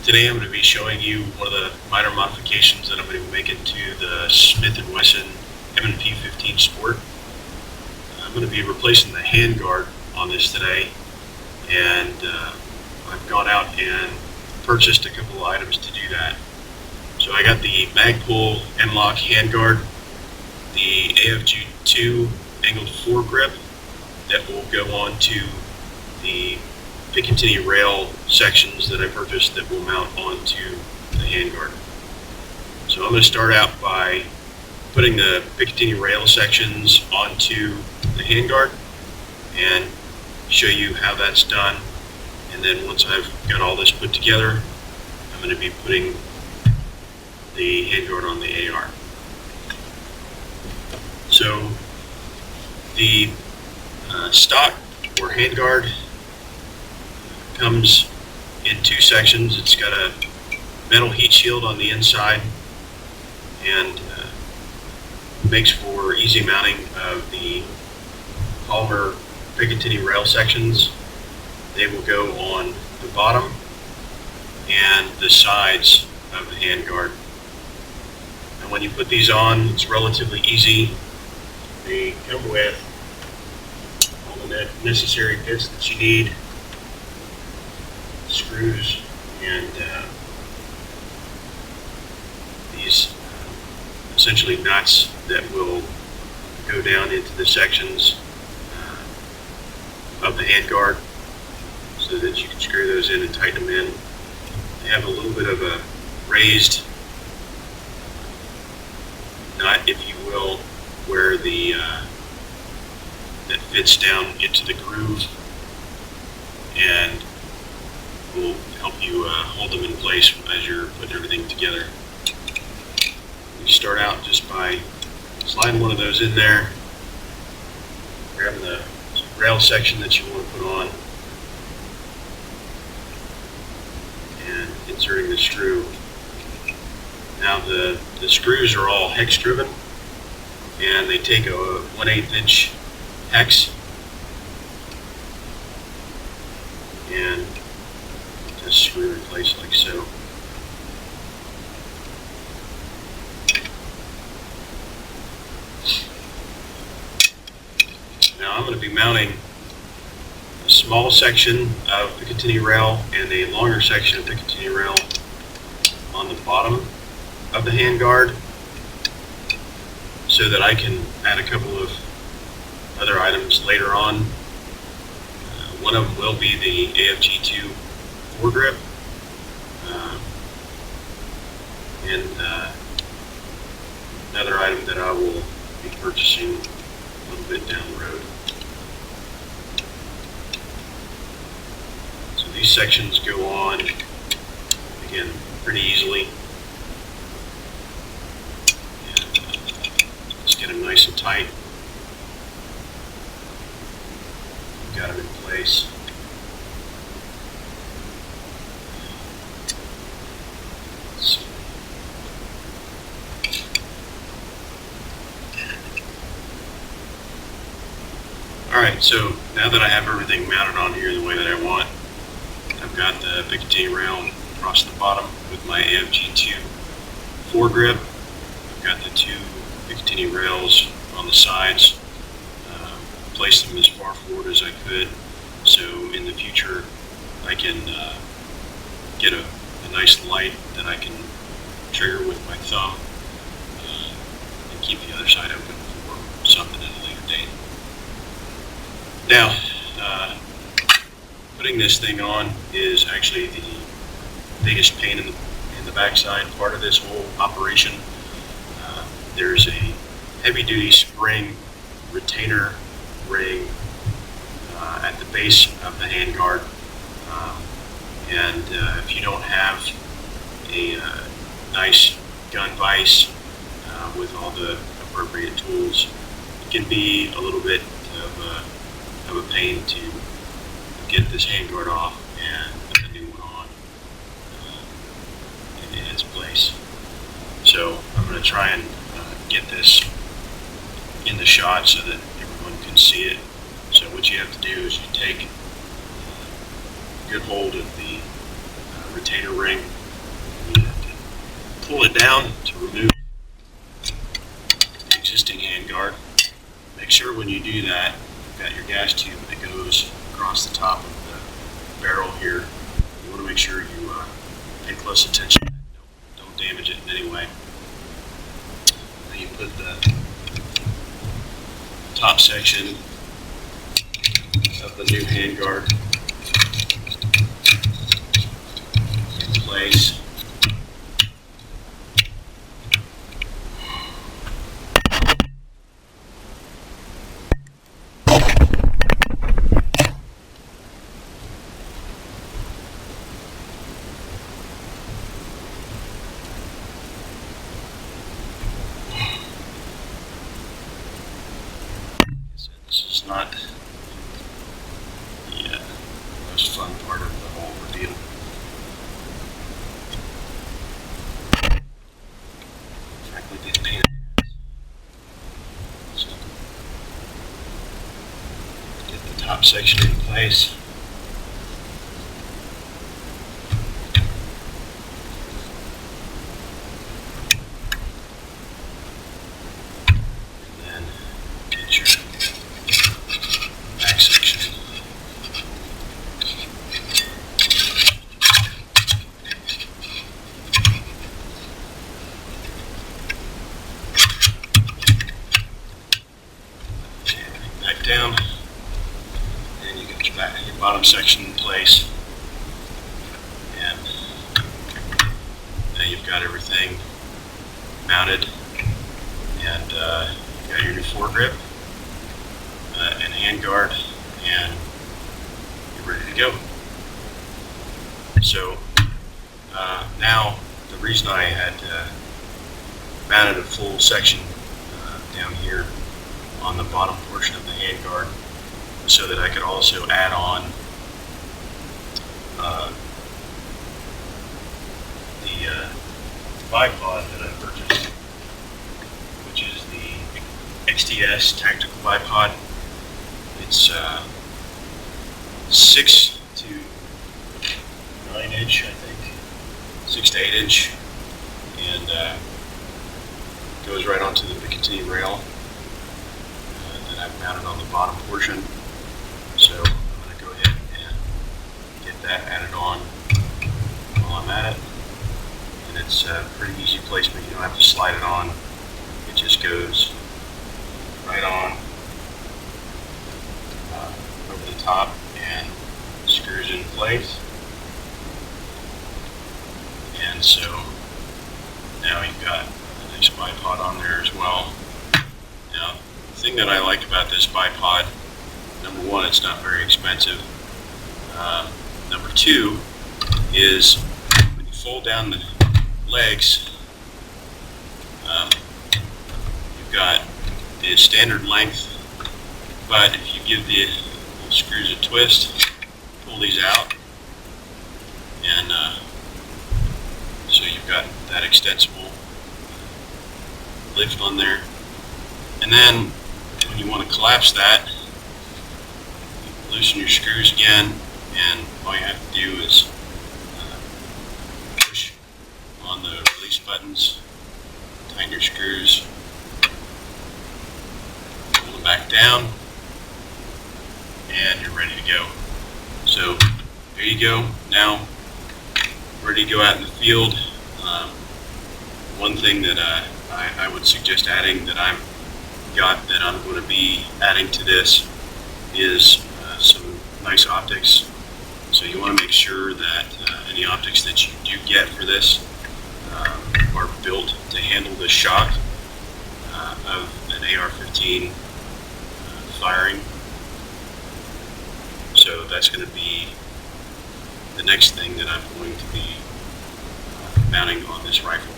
Today I'm going to be showing you one of the minor modifications that I'm going to be making to the Smith & Wesson M&P15 Fore. I'm going to be replacing the handguard on this today, and I've gone out and purchased a couple of items to do that. So I got the mag pull and lock handguard, the AFG2 angled foregrip that will go on to the Picatinny rail sections that I purchased that will mount onto the handguard. So I'm going to start out by putting the Picatinny rail sections onto the handguard and show you how that's done. And then once I've got all this put together, I'm going to be putting the handguard on the AR. So the stock or handguard comes in two sections. It's got a metal heat shield on the inside and makes for easy mounting of the polymer Picatinny rail sections. They will go on the bottom and the sides of the handguard. And when you put these on, it's relatively easy. They come with all the necessary bits that you need, screws, and these essentially nuts that will go down into the sections of the handguard so that you can screw those in and tighten them in. They have a little bit of a raised nut, if you will, where the that fits down into the groove and will help you hold them in place as you're putting everything together. You start out just by sliding one of those in there, grabbing the rail section that you want to put on, and inserting the screw. Now the screws are all hex driven, and they take a 1/8 inch hex and just screw in place like so. Now I'm going to be mounting a small section of Picatinny rail and a longer section of Picatinny rail on the bottom of the handguard so that I can add a couple of other items later on. One of them will be the AFG2 foregrip, and another item that I will be purchasing a little bit down the road. So these sections go on, again, pretty easily. Just get them nice and tight. Got them in place. Alright, so now that I have everything mounted on here the way that I want, I've got the Picatinny rail across the bottom with my AFG2 foregrip. I've got the two Picatinny rails on the sides. Placed them as far forward as I could, so in the future I can get a nice light that I can trigger with my thumb and keep the other side open for something at a later date. Now, putting this thing on is actually the biggest pain in the backside part of this whole operation. There's a heavy-duty spring retainer ring at the base of the handguard, and if you don't have a nice gun vise with all the appropriate tools, it can be a little bit of a pain to get this handguard off and put the new one on in its place. So I'm going to try and get this in the shot so that everyone can see it. what you have to do is you take good hold of the retainer ring. You have to pull it down to remove the existing handguard. Make sure when you do that, you've got your gas tube that goes across the top of the barrel here. You want to make sure you pay close attention. Don't damage it in any way. Then you put the top section of the new handguard in place. This is not the most fun part of the whole ordeal. Frankly, didn't paint it. So, get the top section in place. Back down, and you get your bottom section in place, and now you've got everything mounted, and you've got your new foregrip and handguard, and you're ready to go. So now the reason I had mounted a full section down here on the bottom portion of the handguard so that I could also add on the bipod that I purchased, which is the XTS tactical bipod. It's 6 to 9 inch, I think, 6 to 8 inch, and goes right onto the Bipod rail that I've mounted on the bottom portion. So I'm going to go ahead and get that added on while I'm at it. And it's a pretty easy placement. You don't have to slide it on. It just goes right on over the top and screws in place. And so now you've got a nice bipod on there as well. Now, the thing that I like about this bipod, number one, it's not very expensive. Number two is when you fold down the legs, you've got the standard length, but if you give the screws a twist, pull these out, and so you've got that extensible lift on there. And then when you want to collapse that, you loosen your screws again, and all you have to do is push on the release buttons, tighten your screws, pull them back down, and you're ready to go. So there you go. Now ready to go out in the field. One thing that I would suggest adding that I'm going to be adding to this is some nice optics. So you want to make sure that any optics that you do get for this are built to handle the shock of an AR-15 firing. So that's going to be the next thing that I'm going to be mounting on this rifle.